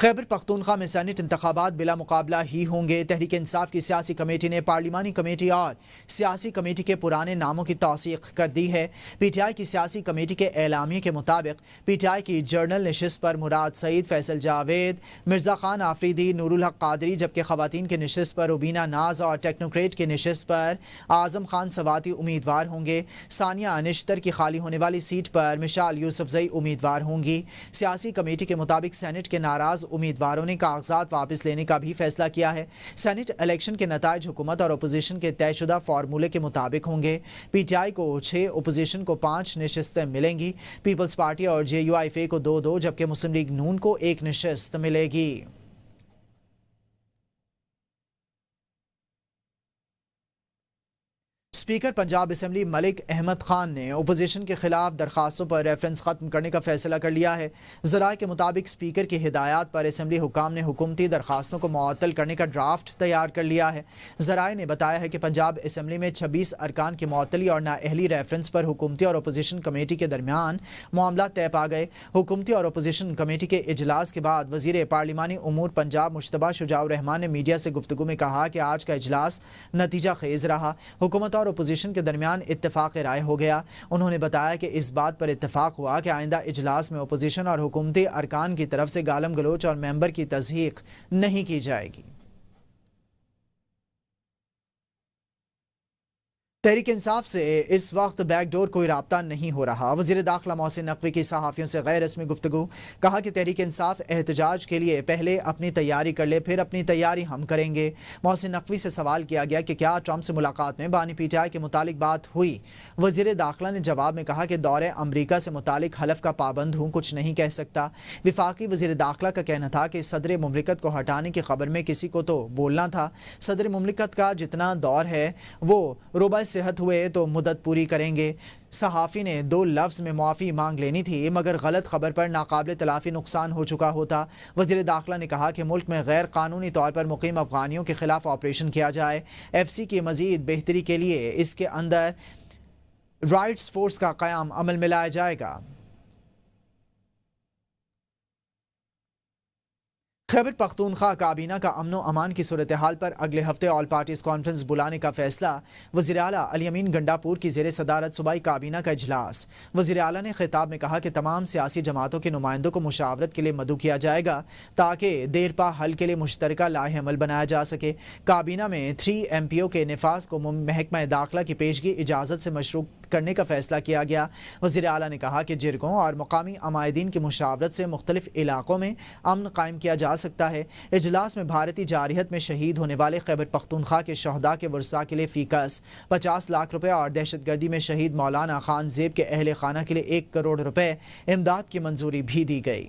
خیبر پختونخوا میں سینٹ انتخابات بلا مقابلہ ہی ہوں گے۔ تحریک انصاف کی سیاسی کمیٹی نے پارلیمانی کمیٹی اور سیاسی کمیٹی کے پرانے ناموں کی توثیق کر دی ہے۔ پی ٹی آئی کی سیاسی کمیٹی کے اعلامیے کے مطابق پی ٹی آئی کی جنرل نشست پر مراد سعید، فیصل جاوید، مرزا خان آفریدی، نور الحق قادری، جبکہ خواتین کی نشست پر ربینہ ناز اور ٹیکنوکریٹ کی نشست پر اعظم خان سواتی امیدوار ہوں گے۔ ثانیہ نشتر کی خالی ہونے والی سیٹ پر مشال یوسفزئی امیدوار ہوں گی۔ سیاسی کمیٹی کے مطابق سینٹ کے ناراض امیدواروں نے کاغذات واپس لینے کا بھی فیصلہ کیا ہے۔ سینٹ الیکشن کے نتائج حکومت اور اپوزیشن کے طے شدہ فارمولے کے مطابق ہوں گے۔ پی ٹی آئی کو 6، اپوزیشن کو 5 نشستیں ملیں گی۔ پیپلز پارٹی اور جے یو ایف اے کو 2 جبکہ مسلم لیگ نون کو 1 نشست ملے گی۔ اسپیکر پنجاب اسمبلی ملک احمد خان نے اپوزیشن کے خلاف درخواستوں پر ریفرنس ختم کرنے کا فیصلہ کر لیا ہے۔ ذرائع کے مطابق اسپیکر کی ہدایات پر اسمبلی حکام نے حکومتی درخواستوں کو معطل کرنے کا ڈرافٹ تیار کر لیا ہے۔ ذرائع نے بتایا ہے کہ پنجاب اسمبلی میں 26 ارکان کی معطلی اور نااہلی ریفرنس پر حکومتی اور اپوزیشن کمیٹی کے درمیان معاملات طے پا گئے۔ حکومتی اور اپوزیشن کمیٹی کے اجلاس کے بعد وزیر پارلیمانی امور پنجاب مشتبہ شجاع الرحمان نے میڈیا سے گفتگو میں کہا کہ آج کا اجلاس نتیجہ خیز رہا۔ حکومت اور اپوزیشن کے درمیان اتفاق رائے ہو گیا۔ انہوں نے بتایا کہ اس بات پر اتفاق ہوا کہ آئندہ اجلاس میں اپوزیشن اور حکومتی ارکان کی طرف سے گالم گلوچ اور ممبر کی تضحیق نہیں کی جائے گی۔ تحریک انصاف سے اس وقت بیک ڈور کوئی رابطہ نہیں ہو رہا۔ وزیر داخلہ محسن نقوی کی صحافیوں سے غیر رسمی گفتگو، کہا کہ تحریک انصاف احتجاج کے لیے پہلے اپنی تیاری کر لے، پھر اپنی تیاری ہم کریں گے۔ محسن نقوی سے سوال کیا گیا کہ کیا ٹرمپ سے ملاقات میں بانی پی ٹی آئی کے متعلق بات ہوئی؟ وزیر داخلہ نے جواب میں کہا کہ دورے امریکہ سے متعلق حلف کا پابند ہوں، کچھ نہیں کہہ سکتا۔ وفاقی وزیر داخلہ کا کہنا تھا کہ صدر مملکت کو ہٹانے کی خبر میں کسی کو تو بولنا تھا۔ صدر مملکت کا جتنا دور ہے وہ ربع صحت ہوئے تو مدت پوری کریں گے۔ صحافی نے 2 لفظ میں معافی مانگ لینی تھی، مگر غلط خبر پر ناقابل تلافی نقصان ہو چکا ہوتا۔ وزیر داخلہ نے کہا کہ ملک میں غیر قانونی طور پر مقیم افغانیوں کے خلاف آپریشن کیا جائے۔ ایف سی کی مزید بہتری کے لیے اس کے اندر رائٹس فورس کا قیام عمل میں لایا جائے گا۔ خیبر پختونخوا کابینہ کا امن و امان کی صورتحال پر اگلے ہفتے آل پارٹیز کانفرنس بلانے کا فیصلہ۔ وزیر اعلیٰ علی امین گنڈاپور کی زیر صدارت صوبائی کابینہ کا اجلاس۔ وزیر اعلیٰ نے خطاب میں کہا کہ تمام سیاسی جماعتوں کے نمائندوں کو مشاورت کے لیے مدعو کیا جائے گا تاکہ دیرپا حل کے لیے مشترکہ لائحہ عمل بنایا جا سکے۔ کابینہ میں 3 ایم پی او کے نفاذ کو محکمہ داخلہ کی پیشگی اجازت سے مشروع کرنے کا فیصلہ کیا گیا۔ وزیر اعلیٰ نے کہا کہ جرگوں اور مقامی عمائدین کی مشاورت سے مختلف علاقوں میں امن قائم کیا جا سکتا ہے۔ اجلاس میں بھارتی جارحیت میں شہید ہونے والے خیبر پختونخوا کے شہداء کے ورثاء کے لیے فی کس 50 لاکھ روپے اور دہشت گردی میں شہید مولانا خان زیب کے اہل خانہ کے لیے 1 کروڑ روپے امداد کی منظوری بھی دی گئی۔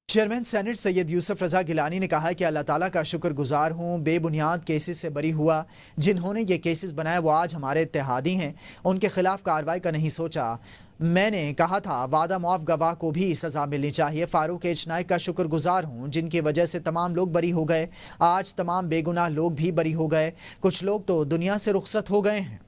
چیئرمین سینٹ سید یوسف رضا گیلانی نے کہا کہ اللہ تعالیٰ کا شکر گزار ہوں بے بنیاد کیسز سے بری ہوا۔ جنہوں نے یہ کیسز بنائے وہ آج ہمارے اتحادی ہیں، ان کے خلاف کارروائی کا نہیں سوچا۔ میں نے کہا تھا وعدہ معاف گواہ کو بھی سزا ملنی چاہیے۔ فاروق ایچ نائک کا شکر گزار ہوں جن کی وجہ سے تمام لوگ بری ہو گئے۔ آج تمام بے گناہ لوگ بھی بری ہو گئے، کچھ لوگ تو دنیا سے رخصت ہو گئے ہیں۔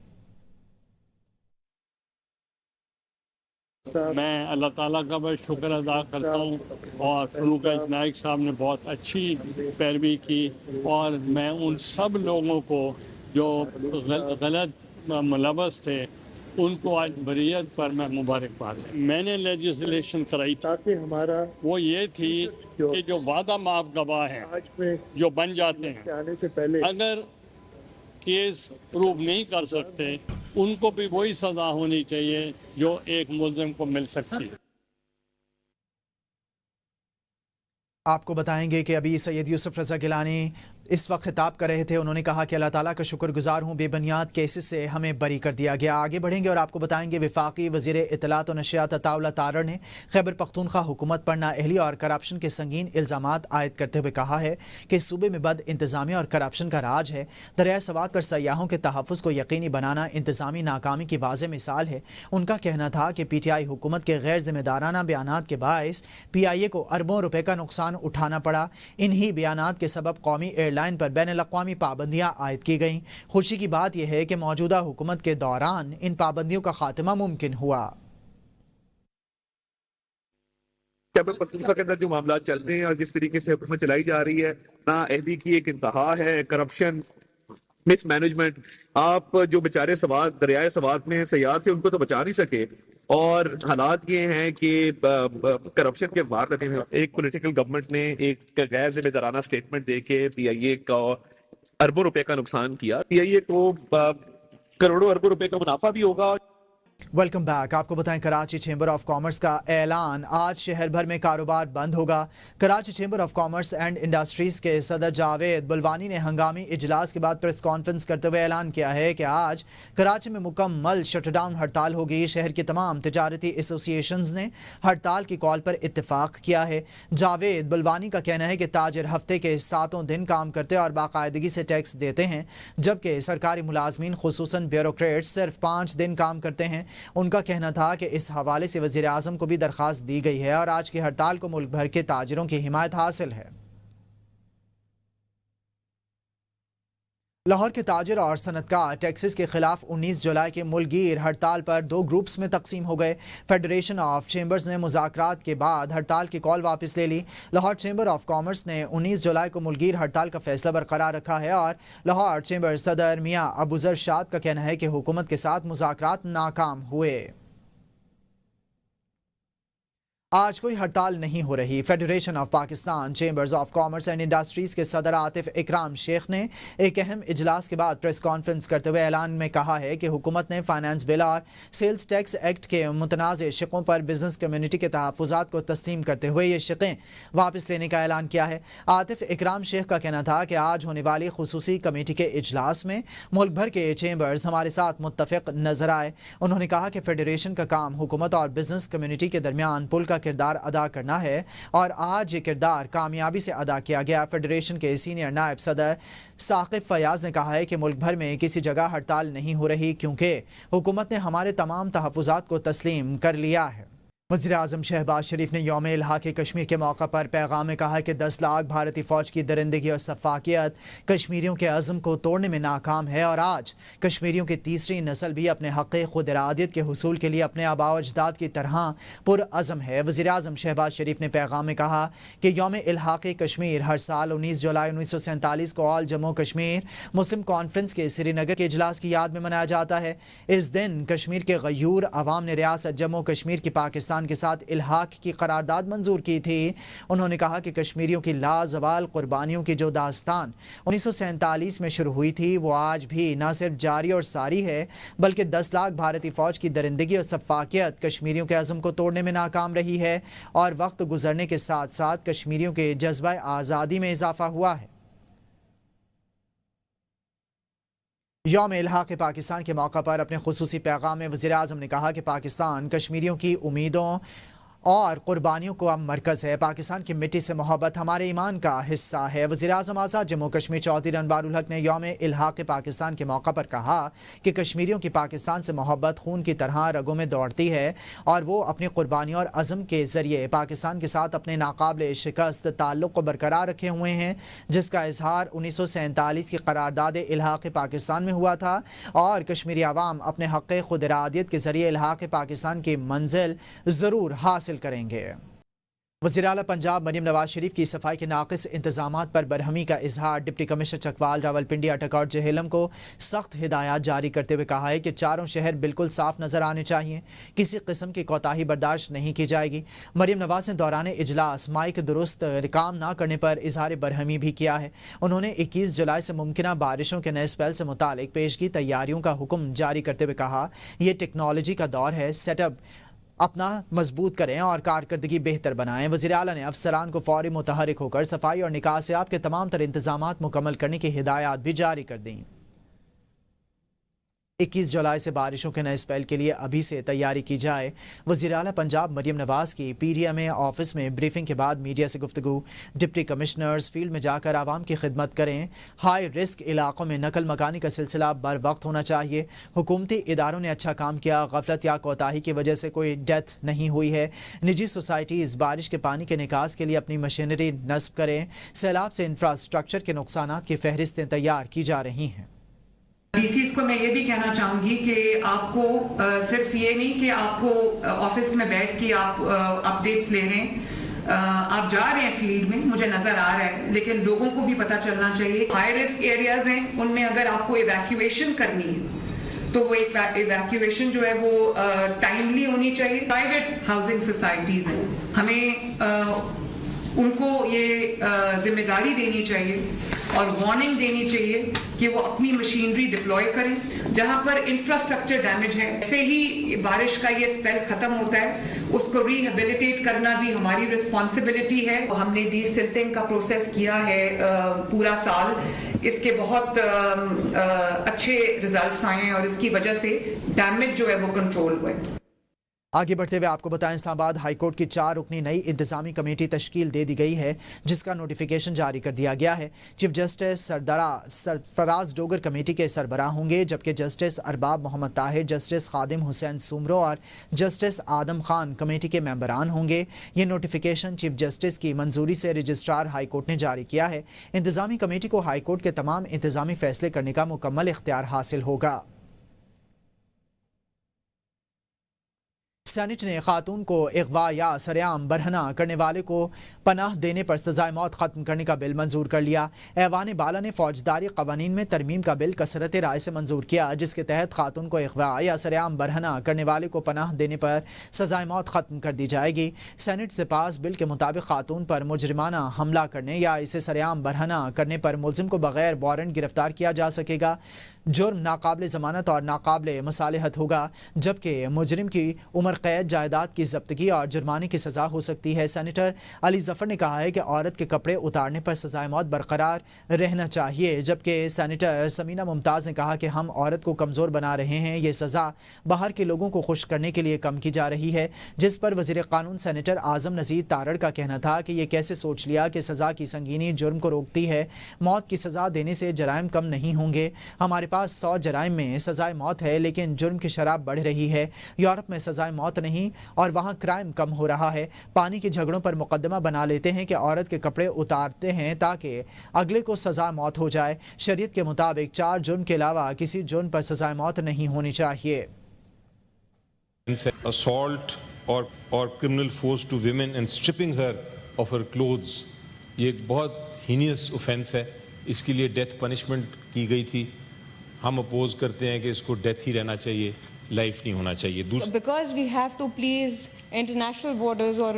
میں اللہ تعالیٰ کا بہت شکر ادا کرتا ہوں، اور فاروق ایچ نائک صاحب نے بہت اچھی پیروی کی، اور میں ان سب لوگوں کو جو غلط ملوث تھے ان کو آج بریت پر میں مبارکباد دوں۔ میں نے لیجسلیشن کرائی تاکہ ہمارا وہ یہ تھی کہ جو وعدہ معاف گواہ ہیں جو بن جاتے ہیں، اگر کیس پروو نہیں کر سکتے ان کو بھی وہی سزا ہونی چاہیے جو ایک ملزم کو مل سکتی ہے۔ آپ کو بتائیں گے کہ ابھی سید یوسف رضا گیلانی اس وقت خطاب کر رہے تھے۔ انہوں نے کہا کہ اللہ تعالیٰ کا شکر گزار ہوں بے بنیاد کیسز سے ہمیں بری کر دیا گیا۔ آگے بڑھیں گے اور آپ کو بتائیں گے وفاقی وزیر اطلاعات و نشریات عطا اللہ تارڑ نے خیبر پختونخوا حکومت پر نااہلی اور کرپشن کے سنگین الزامات عائد کرتے ہوئے کہا ہے کہ صوبے میں بد انتظامیہ اور کرپشن کا راج ہے۔ دریائے سوات پر سیاحوں کے تحفظ کو یقینی بنانا انتظامی ناکامی کی واضح مثال ہے۔ ان کا کہنا تھا کہ پی ٹی آئی حکومت کے غیر ذمہ دارانہ بیانات کے باعث پی آئی اے کو اربوں روپے کا نقصان اٹھانا پڑا۔ انہی بیانات کے سبب قومی ایئر لائن پر بین الاقوامی پابندیاں عائد کی گئیں۔ خوشی کی بات یہ ہے کہ موجودہ حکومت کے دوران ان پابندیوں کا خاتمہ ممکن ہوا۔ شعبہ پختونخوا کے اندر جو معاملات چل رہے ہیں اور جس طریقے سے حکومت چلائی جا رہی ہے، نااہلی کی ایک انتہا ہے، کرپشن، مس مینجمنٹ. آپ جو بیچارے سوات دریائے سوات میں سیاح تھے ان کو تو بچا نہیں سکے، اور حالات یہ ہیں کہ کرپشن کے بار لگے ہیں. ایک پولیٹیکل گورنمنٹ نے ایک غیر ذمہ دارانہ اسٹیٹمنٹ دے کے پی آئی اے کا اربوں روپے کا نقصان کیا. پی آئی اے کو کروڑوں اربوں روپے کا منافع بھی ہوگا. Welcome back. آپ کو بتائیں کراچی چیمبر آف کامرس کا اعلان، آج شہر بھر میں کاروبار بند ہوگا. Karachi chamber of commerce and industries کے صدر جاوید بلوانی نے ہنگامی اجلاس کے بعد پریس کانفرنس کرتے ہوئے اعلان کیا ہے کہ آج کراچی میں مکمل شٹ ڈاؤن ہڑتال ہوگی. شہر کی تمام تجارتی ایسوسی ایشنز نے ہڑتال کی کال پر اتفاق کیا ہے. جاوید بلوانی کا کہنا ہے کہ تاجر ہفتے کے 7 دن کام کرتے اور باقاعدگی سے ٹیکس دیتے ہیں، جبکہ سرکاری ملازمین خصوصاً بیوروکریٹ صرف 5 دن کام کرتے ہیں. ان کا کہنا تھا کہ اس حوالے سے وزیر اعظم کو بھی درخواست دی گئی ہے اور آج کی ہڑتال کو ملک بھر کے تاجروں کی حمایت حاصل ہے. لاہور کے تاجر اور صنعتکار ٹیکسز کے خلاف 19 جولائی کے ملک گیر ہڑتال پر 2 گروپس میں تقسیم ہو گئے. فیڈریشن آف چیمبرز نے مذاکرات کے بعد ہڑتال کی کال واپس لے لی. لاہور چیمبر آف کامرس نے 19 جولائی کو ملک گیر ہڑتال کا فیصلہ برقرار رکھا ہے اور لاہور چیمبر صدر میاں ابوذر شاد کا کہنا ہے کہ حکومت کے ساتھ مذاکرات ناکام ہوئے. آج کوئی ہڑتال نہیں ہو رہی. Federation of Pakistan chambers of commerce and industries کے صدر عاطف اکرام شیخ نے ایک اہم اجلاس کے بعد پریس کانفرنس کرتے ہوئے اعلان میں کہا ہے کہ حکومت نے فائنانس بل اور سیلز ٹیکس ایکٹ کے متنازع شقوں پر بزنس کمیونٹی کے تحفظات کو تسلیم کرتے ہوئے یہ شقیں واپس لینے کا اعلان کیا ہے. عاطف اکرام شیخ کا کہنا تھا کہ آج ہونے والی خصوصی کمیٹی کے اجلاس میں ملک بھر کے چیمبرز ہمارے ساتھ متفق نظر آئے. انہوں نے کہا کہ فیڈریشن کا کام حکومت اور بزنس کمیونٹی کے درمیان پل کا کردار ادا کرنا ہے اور آج یہ کردار کامیابی سے ادا کیا گیا. فیڈریشن کے سینئر نائب صدر ثاقب فیاض نے کہا ہے کہ ملک بھر میں کسی جگہ ہڑتال نہیں ہو رہی کیونکہ حکومت نے ہمارے تمام تحفظات کو تسلیم کر لیا ہے. وزیر اعظم شہباز شریف نے یوم الحاق کشمیر کے موقع پر پیغام میں کہا کہ 10 لاکھ بھارتی فوج کی درندگی اور شفافیت کشمیریوں کے عزم کو توڑنے میں ناکام ہے اور آج کشمیریوں کی تیسری نسل بھی اپنے حق خود ارادیت کے حصول کے لیے اپنے آباء و اجداد کی طرح پرعزم ہے. وزیر اعظم شہباز شریف نے پیغام میں کہا کہ یوم الحاق کشمیر ہر سال 19 جولائی 1947 کو آل جموں کشمیر مسلم کانفرنس کے سری نگر کے اجلاس کی یاد میں منایا جاتا ہے. اس دن کشمیر کے غیور عوام نے ریاست جموں کشمیر کی پاکستان کے ساتھ الحاق کی قرارداد منظور کی تھی. انہوں نے کہا کہ کشمیریوں کی لازوال قربانیوں کی جو داستان 1947 میں شروع ہوئی تھی وہ آج بھی نہ صرف جاری اور ساری ہے بلکہ 10 لاکھ بھارتی فوج کی درندگی اور شفافیت کشمیریوں کے عزم کو توڑنے میں ناکام رہی ہے اور وقت گزرنے کے ساتھ ساتھ کشمیریوں کے جذبہ آزادی میں اضافہ ہوا ہے. یوم الحاق پاکستان کے موقع پر اپنے خصوصی پیغام میں وزیر اعظم نے کہا کہ پاکستان کشمیریوں کی امیدوں اور قربانیوں کو اب مرکز ہے. پاکستان کی مٹی سے محبت ہمارے ایمان کا حصہ ہے. وزیر اعظم آزاد جموں کشمیر چودھری انوار الحق نے یوم الحاق پاکستان کے موقع پر کہا کہ کشمیریوں کی پاکستان سے محبت خون کی طرح رگوں میں دوڑتی ہے اور وہ اپنی قربانیوں اور عزم کے ذریعے پاکستان کے ساتھ اپنے ناقابل شکست تعلق کو برقرار رکھے ہوئے ہیں جس کا اظہار 1947 کی قرارداد الحاق پاکستان میں ہوا تھا اور کشمیری عوام اپنے حق خود ارادیت کے ذریعے الحاق پاکستان کی منزل ضرور حاصل کریں گے. وزیر اعلیٰ پنجاب مریم نواز شریف کی صفائی کے ناقص انتظامات پر برہمی کا اظہار. ڈپٹی کمشنر چکوال راولپنڈی اٹک اور جہلم کو سخت ہدایات جاری کرتے ہوئے کہا ہے کہ چاروں شہر بالکل صاف نظر آنے چاہیے، کسی قسم کی کوتاہی برداشت نہیں کی جائے گی. مریم نواز نے دوران اجلاس مائک درست کام نہ کرنے پر اظہار برہمی بھی کیا ہے. انہوں نے 21 جولائی سے ممکنہ بارشوں کے نئے سپیل سے متعلق پیشگی تیاریوں کا حکم جاری کرتے ہوئے کہا یہ ٹیکنالوجی کا دور ہے، سیٹ اپ اپنا مضبوط کریں اور کارکردگی بہتر بنائیں. وزیر اعلیٰ نے افسران کو فوری متحرک ہو کر صفائی اور نکاسیاب کے تمام تر انتظامات مکمل کرنے کی ہدایات بھی جاری کر دیں. 21 جولائی سے بارشوں کے نئے سپیل کے لیے ابھی سے تیاری کی جائے. وزیر اعلیٰ پنجاب مریم نواز کی P D M A office میں بریفنگ کے بعد میڈیا سے گفتگو. ڈپٹی کمشنرز فیلڈ میں جا کر عوام کی خدمت کریں. ہائی رسک علاقوں میں نقل مکانی کا سلسلہ بر وقت ہونا چاہیے. حکومتی اداروں نے اچھا کام کیا، غفلت یا کوتاہی کی وجہ سے کوئی ڈیتھ نہیں ہوئی ہے. نجی سوسائٹیز بارش کے پانی کے نکاس کے لیے اپنی مشینری نصب کریں. سیلاب سے انفراسٹرکچر کے نقصانات کی فہرستیں تیار کی جا رہی ہیں. ڈی سیز کو میں یہ بھی کہنا چاہوں گی کہ آپ کو صرف یہ نہیں کہ آپ کو آفس میں بیٹھ کے آپ اپڈیٹس لے رہے ہیں، آپ جا رہے ہیں فیلڈ میں, مجھے نظر آ رہا ہے, لیکن لوگوں کو بھی پتہ چلنا چاہیے ہائی رسک ایریاز ہیں, ان میں اگر آپ کو ایویکیویشن کرنی ہے تو وہ ایویکیویشن جو ہے وہ ٹائملی ہونی چاہیے. پرائیویٹ ہاؤسنگ سوسائٹیز ہیں, ہمیں ان کو یہ ذمہ داری دینی چاہیے اور وارننگ دینی چاہیے کہ وہ اپنی مشینری ڈپلوائے کریں جہاں پر انفراسٹرکچر ڈیمیج ہے. ایسے ہی بارش کا یہ اسپیل ختم ہوتا ہے, اس کو ریہیبلیٹیٹ کرنا بھی ہماری رسپانسبلٹی ہے. ہم نے ڈی سلٹنگ کا پروسیس کیا ہے پورا سال, اس کے بہت اچھے ریزلٹس آئے ہیں اور اس کی وجہ سے ڈیمیج جو ہے وہ کنٹرول ہوئے. آگے بڑھتے ہوئے آپ کو بتائیں, اسلام آباد ہائی کورٹ کی 4 رکنی نئی انتظامی کمیٹی تشکیل دے دی گئی ہے جس کا نوٹیفیکیشن جاری کر دیا گیا ہے. چیف جسٹس سرفراز ڈوگر کمیٹی کے سربراہ ہوں گے, جبکہ جسٹس ارباب محمد طاہر, جسٹس خادم حسین سومرو اور جسٹس آدم خان کمیٹی کے ممبران ہوں گے. یہ نوٹیفیکیشن چیف جسٹس کی منظوری سے رجسٹرار ہائی کورٹ نے جاری کیا ہے. انتظامی کمیٹی کو ہائی کورٹ کے تمام انتظامی فیصلے کرنے کا مکمل اختیار حاصل ہوگا. سینٹ نے خاتون کو اغوا یا سرعام برہنہ کرنے والے کو پناہ دینے پر سزائے موت ختم کرنے کا بل منظور کر لیا. ایوان بالا نے فوجداری قوانین میں ترمیم کا بل کثرت رائے سے منظور کیا, جس کے تحت خاتون کو اغوا یا سرعام برہنہ کرنے والے کو پناہ دینے پر سزائے موت ختم کر دی جائے گی. سینٹ سے پاس بل کے مطابق خاتون پر مجرمانہ حملہ کرنے یا اسے سرعام برہنہ کرنے پر ملزم کو بغیر وارنٹ گرفتار کیا جا سکے گا. جرم ناقابل ضمانت اور ناقابل مصالحت ہوگا, جبکہ مجرم کی عمر قید, جائیداد کی ضبطگی اور جرمانے کی سزا ہو سکتی ہے. سینیٹر علی ظفر نے کہا ہے کہ عورت کے کپڑے اتارنے پر سزائے موت برقرار رہنا چاہیے, جبکہ سینیٹر سمینہ ممتاز نے کہا کہ ہم عورت کو کمزور بنا رہے ہیں, یہ سزا باہر کے لوگوں کو خوش کرنے کے لیے کم کی جا رہی ہے. جس پر وزیر قانون سینیٹر اعظم نذیر تارڑ کا کہنا تھا کہ یہ کیسے سوچ لیا کہ سزا کی سنگینی جرم کو روکتی ہے, موت کی سزا دینے سے جرائم کم نہیں ہوں گے. ہمارے پاس 100 جرائم میں سزائے موت ہے, لیکن جرم کی شرح بڑھ رہی ہے. یورپ میں سزائے موت نہیں اور وہاں کرائم کم ہو رہا ہے. پانی کے جھگڑوں پر مقدمہ بنا لیتے ہیں کہ عورت کے کپڑے اتارتے ہیں تاکہ اگلے کو سزا موت ہو جائے. شریعت کے مطابق 4 جرم کے علاوہ کسی جرم پر سزائے موت نہیں ہونی چاہیے. Assault or criminal force to women and stripping her of her clothes, یہ ایک بہت heinous offense ہے. اس کے لیے ڈیتھ پنشمنٹ کی گئی تھی. ہم اپوز کرتے ہیں کہ اس کو ڈیتھ ہی رہنا چاہیے, لائف نہیں ہونا چاہیے. Because we have to please international borders or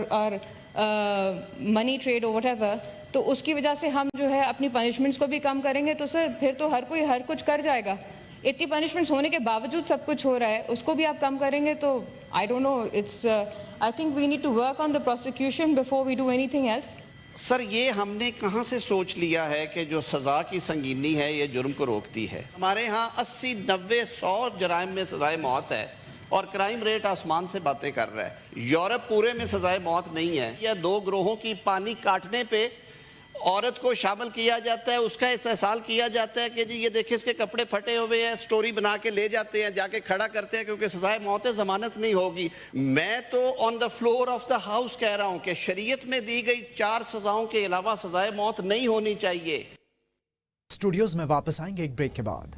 money trade or whatever, تو اس کی وجہ سے ہم جو ہے اپنی پنشمنٹس کو بھی کم کریں گے, تو سر پھر تو ہر کوئی ہر کچھ کر جائے گا. اتنی پنشمنٹس ہونے کے باوجود سب کچھ ہو رہا ہے, اس کو بھی آپ کم کریں گے تو I don't know, I think we need to work on the prosecution before we do anything else. سر یہ ہم نے کہاں سے سوچ لیا ہے کہ جو سزا کی سنگینی ہے یہ جرم کو روکتی ہے؟ ہمارے ہاں 80, 90, 100 جرائم میں سزائے موت ہے اور کرائم ریٹ آسمان سے باتیں کر رہا ہے. یورپ پورے میں سزائے موت نہیں ہے. یا 2 گروہوں کی پانی کاٹنے پہ عورت کو شامل کیا جاتا ہے, اس کا استحصال کیا جاتا ہے کہ جی یہ دیکھیں اس کے کپڑے پھٹے ہوئے ہیں, سٹوری بنا کے لے جاتے ہیں, جا کے کھڑا کرتے ہیں کیونکہ سزائے موت ہے, ضمانت نہیں ہوگی. میں تو on the floor of the house کہہ رہا ہوں کہ شریعت میں دی گئی 4 سزاؤں کے علاوہ سزائے موت نہیں ہونی چاہیے. اسٹوڈیوز میں واپس آئیں گے ایک بریک کے بعد.